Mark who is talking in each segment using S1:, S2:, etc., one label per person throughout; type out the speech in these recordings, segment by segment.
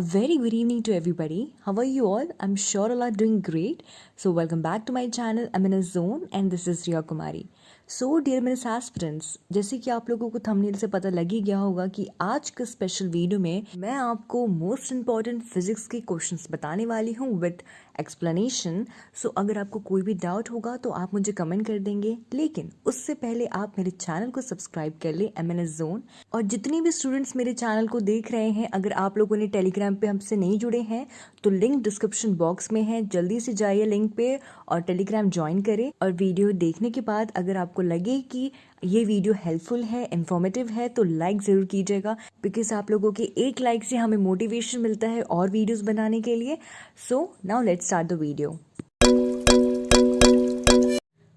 S1: A very good evening to everybody. How are you all? I'm sure all are doing great. So welcome back to my channel I'm in a zone and this is Riya Kumari. So dear मेरे aspirants, जैसे कि आप लोगों को thumbnail से पता लग ही गया होगा कि आज के स्पेशल वीडियो में मैं आपको मोस्ट इम्पॉर्टेंट फिजिक्स के क्वेश्चंस बताने वाली हूँ विद एक्सप्लेनेशन. सो अगर आपको कोई भी डाउट होगा तो आप मुझे कमेंट कर देंगे, लेकिन उससे पहले आप मेरे चैनल को सब्सक्राइब कर ले MNS जोन. और जितने भी स्टूडेंट्स मेरे चैनल को देख रहे हैं, अगर आप लोगों ने टेलीग्राम पे हमसे नहीं जुड़े हैं तो लिंक डिस्क्रिप्शन बॉक्स में है, जल्दी से जाइए लिंक पे और टेलीग्राम ज्वाइन करें. और वीडियो देखने के बाद अगर आपको लगे कि ये वीडियो हेल्पफुल है, इंफॉर्मेटिव है, तो लाइक ज़रूर कीजिएगा, बिकॉज आप लोगों के एक लाइक से हमें मोटिवेशन मिलता है और वीडियोस बनाने के लिए. So now let's start the video.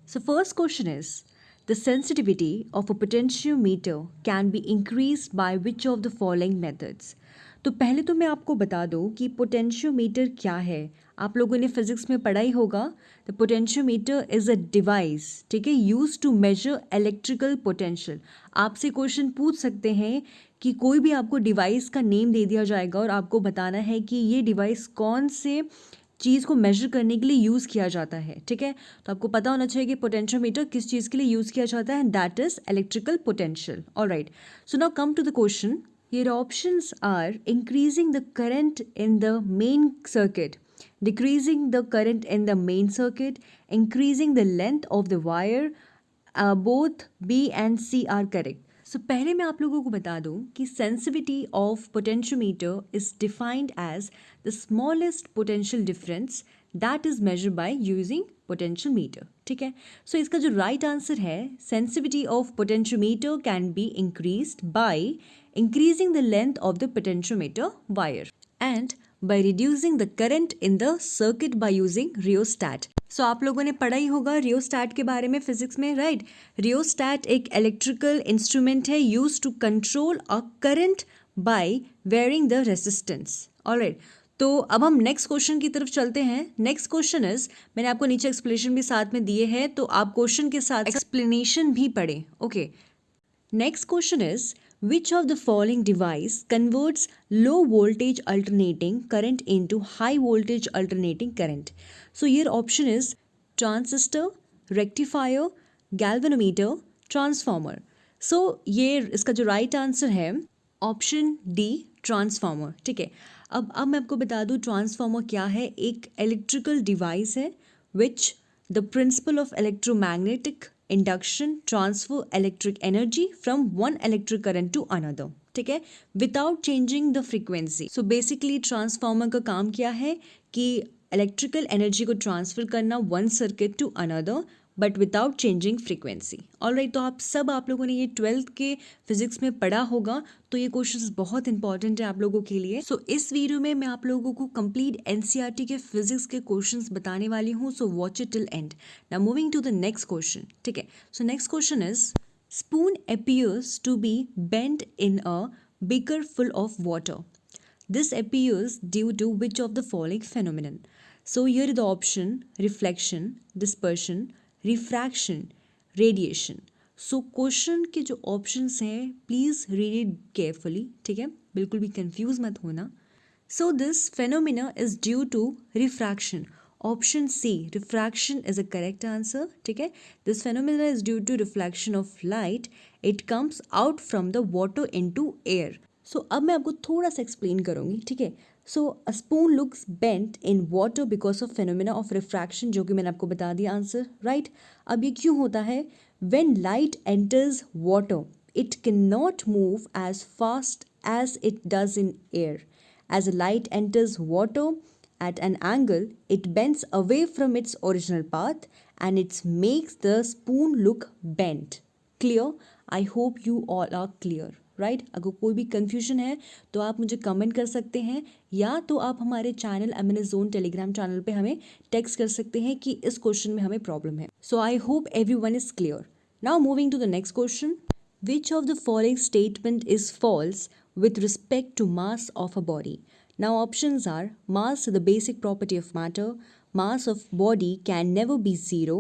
S1: So first question is, the sensitivity of a potentiometer can be increased by which of the following methods? तो पहले तो मैं आपको बता दूं कि पोटेंशियोमीटर क्या है. आप लोगों ने फिजिक्स में पढ़ा ही होगा. The potentiometer is a device, ठीक है, used to measure electrical potential. आपसे क्वेश्चन पूछ सकते हैं कि कोई भी आपको डिवाइस का नेम दे दिया जाएगा और आपको बताना है कि ये डिवाइस कौन से चीज़ को मेजर करने के लिए यूज़ किया जाता है. ठीक है, तो आपको पता होना चाहिए कि पोटेंशियोमीटर किस चीज़ के लिए यूज़ किया जाता है, that is electrical potential. Alright, so now come to the question. Your options are increasing the current in the main circuit, decreasing the current in the main circuit, increasing the length of the wire. Both B and C are correct. So पहले मैं आप लोगों को बता दूं कि sensitivity of potentiometer is defined as the smallest potential difference that is measured by using potentiometer. ठीक है, सो इसका जो राइट आंसर है, sensitivity of potentiometer can be increased by increasing the length of the potentiometer wire and by reducing the current in the circuit by using rheostat. सो आप लोगों ने पढ़ा ही होगा रियोस्टैट के बारे में फिजिक्स में, राइट. रियोस्टैट एक इलेक्ट्रिकल इंस्ट्रूमेंट है used to control a current by varying the resistance. Alright, तो अब हम नेक्स्ट क्वेश्चन की तरफ चलते हैं. नेक्स्ट क्वेश्चन इज, मैंने आपको नीचे एक्सप्लेनेशन भी साथ में दिए हैं, तो आप क्वेश्चन के साथ एक्सप्लेनेशन भी पढ़ें. Okay, next question is, which of the following device converts low voltage alternating current into high voltage alternating current? So your option is transistor, rectifier, galvanometer, transformer. So ये इसका जो right answer है option D, transformer. ठीक है, अब मैं आपको बता दूँ ट्रांसफार्मर क्या है. एक इलेक्ट्रिकल डिवाइस है which the principle of electromagnetic induction transfer electric energy from one electric current to another. ठीक है, without changing the frequency. So basically transformer का काम क्या है कि इलेक्ट्रिकल एनर्जी को ट्रांसफर करना one circuit to another but without changing frequency. Alright, तो आप लोगों ने ये 12th के फिजिक्स में पढ़ा होगा, तो ये क्वेश्चंस बहुत इंपॉर्टेंट है आप लोगों के लिए. सो इस वीडियो में मैं आप लोगों को कंप्लीट एनसीईआरटी के फिजिक्स के क्वेश्चंस बताने वाली हूँ. So watch it till end. Now moving to the next question. ठीक है, so next question is, spoon appears to be bent in a beaker full of water. This appears due to which of the following phenomenon? So here is the option: reflection, dispersion, refraction, radiation. So question के जो options हैं, please read it carefully. ठीक है, बिल्कुल भी confuse मत होना. So this phenomena is due to refraction. Option C, refraction is a correct answer. ठीक है, this phenomena is due to reflection of light. It comes out from the water into air. So अब मैं आपको थोड़ा सा explain करूँगी. ठीक है, so a spoon looks bent in water because of phenomena of refraction, जो कि मैंने आपको बता दिया आंसर, राइट. अब ये क्यों होता है? When light enters water it can not move as fast as it does in air. As a light enters water at an angle, it bends away from its original path and it makes the spoon look bent. Clear? I hope you all are clear. Right, अगर कोई भी confusion है तो आप मुझे comment कर सकते हैं, या तो आप हमारे channel MNS zone Telegram channel पे हमें टेक्स्ट कर सकते हैं कि इस क्वेश्चन में हमें प्रॉब्लम है. So I hope everyone is clear. Now moving to the next question. Which of the following statement is false with respect to mass of a body? Now options are: mass is the basic property of matter, mass of body can never be zero,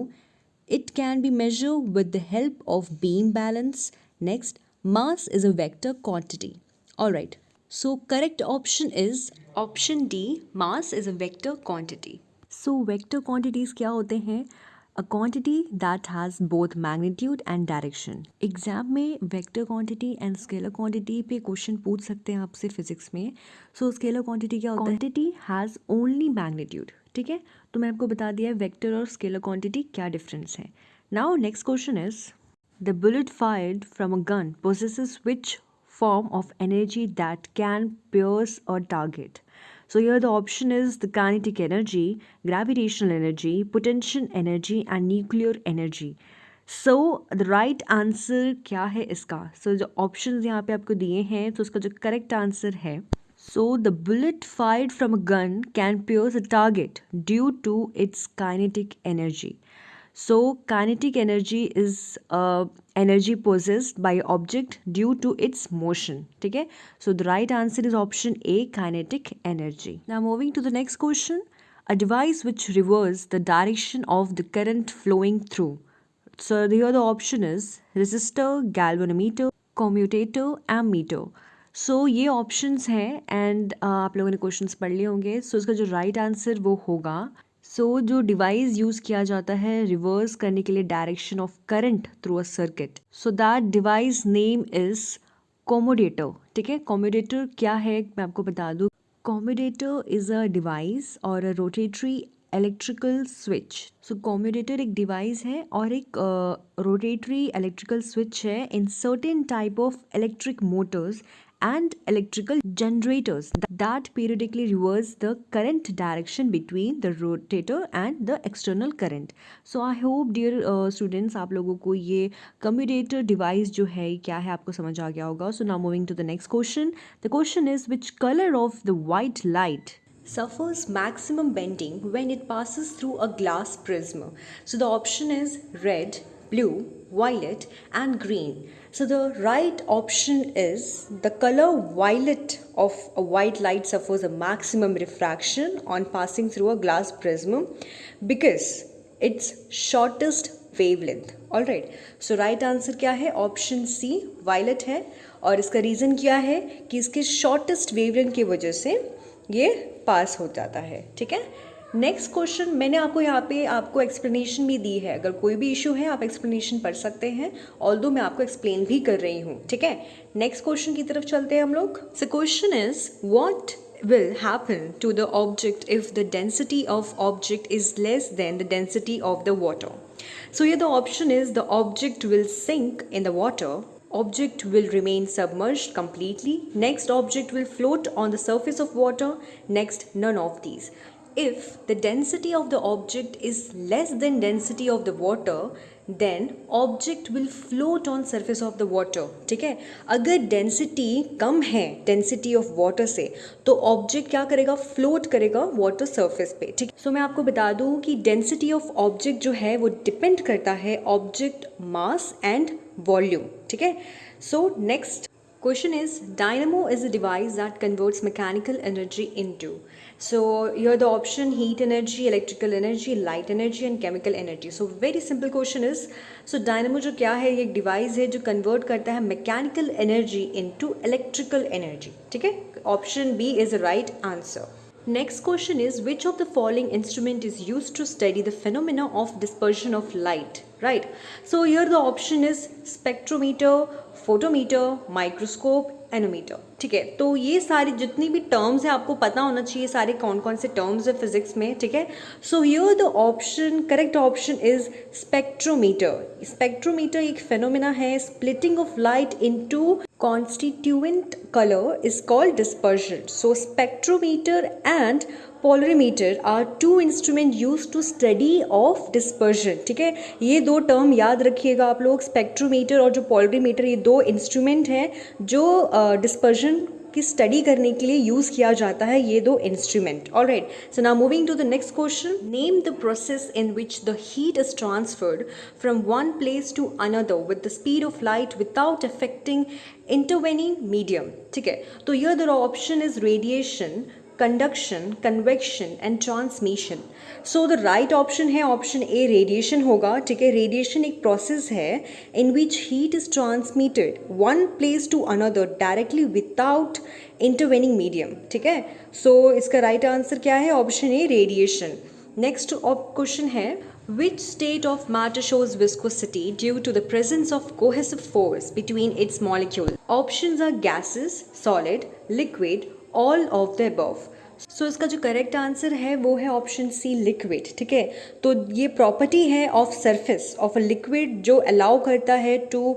S1: it can be measured with the help of beam balance. Next, mass is a vector quantity. Alright, So correct option is option D, mass is a vector quantity. So vector quantities क्या होते हैं? A quantity that has both magnitude and direction. Exam में vector quantity and scalar quantity पे question पूछ सकते हैं आपसे physics में. सो स्केलर क्वांटिटी क्या होता है? Quantity has only magnitude. ठीक है, तो मैं आपको बता दिया है वेक्टर और स्केलर क्वांटिटी क्या डिफरेंस है. Now next question is the bullet fired from a gun possesses which form of energy that can pierce a target? So here the option is the kinetic energy, gravitational energy, potential energy and nuclear energy. So the right answer क्या है इसका? So जो options यहाँ पे आपको दिए हैं तो उसका जो correct answer है, so the bullet fired from a gun can pierce a target due to its kinetic energy. So kinetic energy is energy possessed by object due to its motion. ठीक है, so the right answer is option A, kinetic energy. Now moving to the next question, a device which reverses the direction of the current flowing through. So here the option is resistor, galvanometer, commutator, ammeter. सो ये options हैं and आप लोगों ने questions पढ़ लिए होंगे. सो इसका जो राइट आंसर वो होगा, सो जो डिवाइस यूज़ किया जाता है रिवर्स करने के लिए direction of current through a circuit, so that device name is commutator. ठीक है, कॉमोडेटर क्या है मैं आपको बता दूँ. कॉमोडेटर इज़ अ डिवाइस और अ रोटेटरी इलेक्ट्रिकल स्विच. सो कॉम्यूटेटर एक डिवाइस है और एक रोटेटरी इलेक्ट्रिकल स्विच है in certain type of electric Motors and electrical generators that periodically reverse the current direction between the rotator and the external current. So I hope dear students आप लोगों को ये commutator device जो है क्या है आपको समझ आ गया होगा. So now moving to the next question. The question is which color of the white light suffers maximum bending when it passes through a glass prism? So the option is red, blue, violet and green. So the right option is the color violet of a white light suffers a maximum refraction on passing through a glass prism because its shortest wavelength. All right. So right answer क्या है? Option C, violet है और इसका reason क्या है कि इसके shortest wavelength की वजह से ये पास हो जाता है. ठीक है. नेक्स्ट क्वेश्चन मैंने आपको यहाँ पे आपको एक्सप्लेनेशन भी दी है. अगर कोई भी इशू है आप एक्सप्लेनेशन पढ़ सकते हैं, ऑल्दो मैं आपको एक्सप्लेन भी कर रही हूँ. ठीक है, नेक्स्ट क्वेश्चन की तरफ चलते हैं हम लोग. So question is what will happen to the object if the density of object is less than the density of the water? So here the option is the object will sink in the water, object will remain submerged completely, next object will float on the surface of water, next none of these. If the density of the object is less than density of the water, then object will float on surface of the water. ठीक है, अगर density कम है density of water से तो object क्या करेगा? Float करेगा water surface पे. ठीक है, सो मैं आपको बता दूं कि डेंसिटी ऑफ ऑब्जेक्ट जो है वो डिपेंड करता है ऑब्जेक्ट मास एंड वॉल्यूम. ठीक है, so next question is dynamo is a device that converts mechanical energy into. So here the option heat energy, electrical energy, light energy and chemical energy. So very simple question is, so dynamo जो क्या है, ये एक device है जो convert करता है mechanical energy into electrical energy. ठीक है, option B is the right answer. Next question is which of the following instrument is used to study the phenomena of dispersion of light? Right. So here the option is spectrometer, photometer, microscope, nanometre. ठीक है, तो ये सारी जितनी भी terms हैं आपको पता होना चाहिए सारे कौन कौन से टर्म्स है फिजिक्स में. ठीक है, सो here the option correct option is spectrometer. Spectrometer एक फेनोमेना है splitting of light into constituent color is called dispersion. So spectrometer and polarimeter are two instruments used to study of dispersion. ठीक है, ये दो term याद रखिएगा आप लोग. स्पेक्ट्रोमीटर और जो पोलरीमीटर ये दो इंस्ट्रूमेंट हैं जो डिस्पर्शन की स्टडी करने के लिए यूज़ किया जाता है, ये दो instrument. Alright, so now moving to the next question. Name the process in which the heat is transferred from one place to another with the speed of light without affecting intervening medium. ठीक है, तो here the option is radiation, conduction, convection and transmission. So the right option है option A, radiation होगा। ठीक है, radiation एक process है in which heat is transmitted one place to another directly without intervening medium. ठीक है, so इसका right answer क्या है? Option A, radiation. Next question है, which state of matter shows viscosity due to the presence of cohesive force between its molecules? Options are gases, solid, liquid, all of the above. सो इसका जो correct answer है वो है option C, liquid. ठीक है, तो ये प्रॉपर्टी है of surface of a liquid जो अलाउ करता है to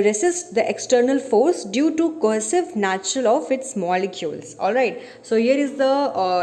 S1: resist the external force due to cohesive nature of its molecules. All right, so here is the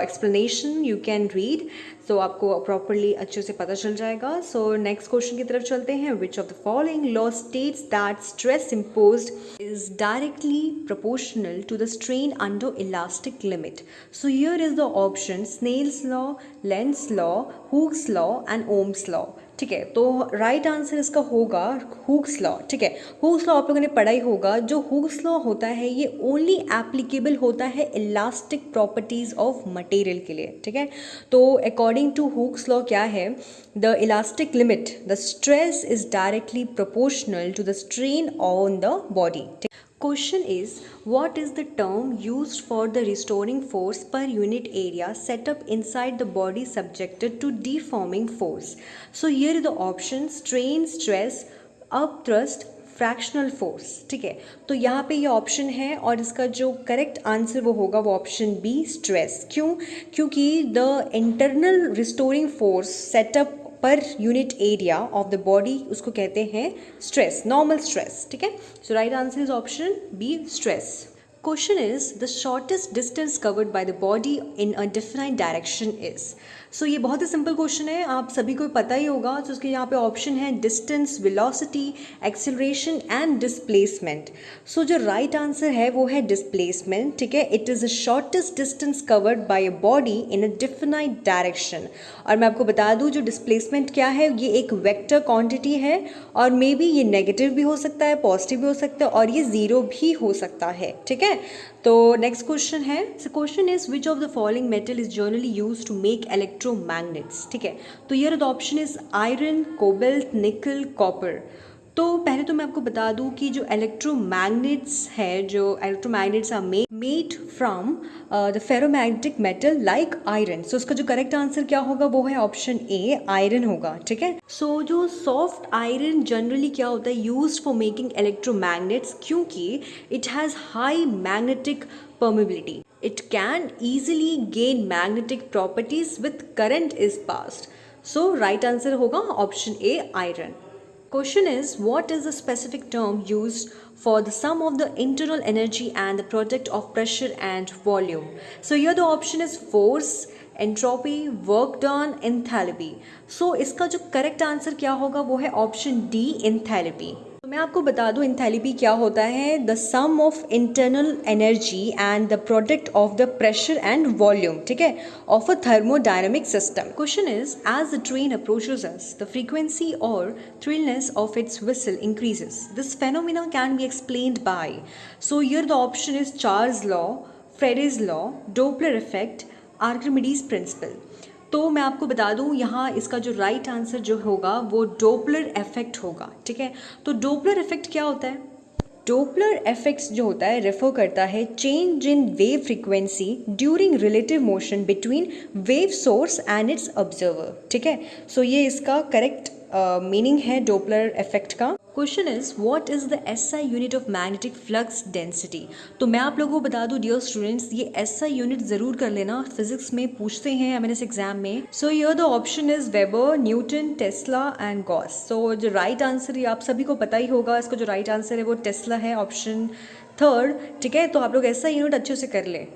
S1: explanation you can read. So आपको properly अच्छे से पता चल जाएगा. So next question की तरफ चलते हैं. Which of the following law states that stress imposed is directly proportional to the strain under elastic limit? So here is the option: Snell's law, Lenz's law, Hooke's law and Ohm's law. ठीक है, तो right answer इसका होगा Hooke's law. ठीक है, Hooke's law आप लोगों ने पढ़ा ही होगा. जो हुक्स लॉ होता है ये ओनली एप्लीकेबल होता है इलास्टिक प्रॉपर्टीज ऑफ मटेरियल के लिए. ठीक है, तो अकॉर्डिंग टू हुक्स लॉ क्या है, the elastic limit, the stress is directly proportional to the strain on the body. Question is, what is the term used for the restoring force per unit area set up inside the body subjected to deforming force? So here is the option: strain, stress, upthrust, fractional force. ठीक है, तो यहाँ पे ये option है और इसका जो करेक्ट आंसर वो होगा वो ऑप्शन बी, स्ट्रेस. क्यों? क्योंकि the internal restoring force set up per unit area of the body उसको कहते हैं स्ट्रेस, नॉर्मल स्ट्रेस. ठीक है, so right answer is option B, stress. Question is, the shortest distance covered by the body in a definite direction is? सो ये बहुत ही simple question है, आप सभी को पता ही होगा. तो उसके यहाँ पे ऑप्शन है distance, velocity, acceleration and displacement. So जो राइट आंसर है वो है डिस्प्लेसमेंट. ठीक है, it is the shortest distance covered by a body in a definite direction. और मैं आपको बता दूँ जो डिस्प्लेसमेंट क्या है, ये एक वेक्टर क्वांटिटी है और मे बी ये नेगेटिव भी हो सकता है, पॉजिटिव भी हो सकता है और ये ज़ीरो भी हो सकता है. ठीक है, तो नेक्स्ट क्वेश्चन है, question is which of the following metal is generally used to make electromagnets. ठीक है, तो ये the option is iron, cobalt, nickel, copper. तो पहले तो मैं आपको बता दूं कि जो इलेक्ट्रोमैग्नेट्स है, जो electromagnets are made from the ferromagnetic metal like iron. So उसका जो करेक्ट आंसर क्या होगा वो है ऑप्शन ए, आयरन होगा. ठीक है, सो जो सॉफ्ट आयरन जनरली क्या होता है, यूज्ड फॉर मेकिंग इलेक्ट्रोमैग्नेट्स, क्योंकि it has high magnetic permeability. It can easily gain magnetic properties with current is passed. So right answer होगा option A, iron. Question is, what is the specific term used for the sum of the internal energy and the product of pressure and volume? So here the option is force, entropy, work done, enthalpy. So इसका जो correct answer क्या होगा वो है option D, enthalpy. तो मैं आपको बता दूं एंथैल्पी क्या होता है, the sum of internal energy and the product of the pressure and volume. ठीक है, of a thermodynamic system. Question is, as the train approaches us the frequency और shrillness of its whistle increases. This phenomena can be explained by. So here the option is Charles law, Faraday's law, Doppler effect, Archimedes principle. तो मैं आपको बता दूं यहाँ इसका जो right answer जो होगा वो डोपलर इफेक्ट होगा. ठीक है, तो डोपलर इफेक्ट क्या होता है? डोपलर इफेक्ट्स जो होता है रेफर करता है change in wave frequency during relative motion between wave source and it's observer. ठीक है, सो ये इसका करेक्ट मीनिंग है डोपलर इफेक्ट का. Question is, what is the SI unit of magnetic flux density? तो मैं आप लोगों को बता दूं डियर स्टूडेंट्स, ये एसआई यूनिट ज़रूर कर लेना, फिजिक्स में पूछते हैं एमएनएस एग्जाम में. So here the option is Weber, Newton, Tesla and Gauss. So जो राइट आंसर ये आप सभी को पता ही होगा, इसका जो राइट आंसर है वो टेस्ला है, ऑप्शन थर्ड. ठीक है, तो आप लोग एसआई यूनिट अच्छे से कर लें.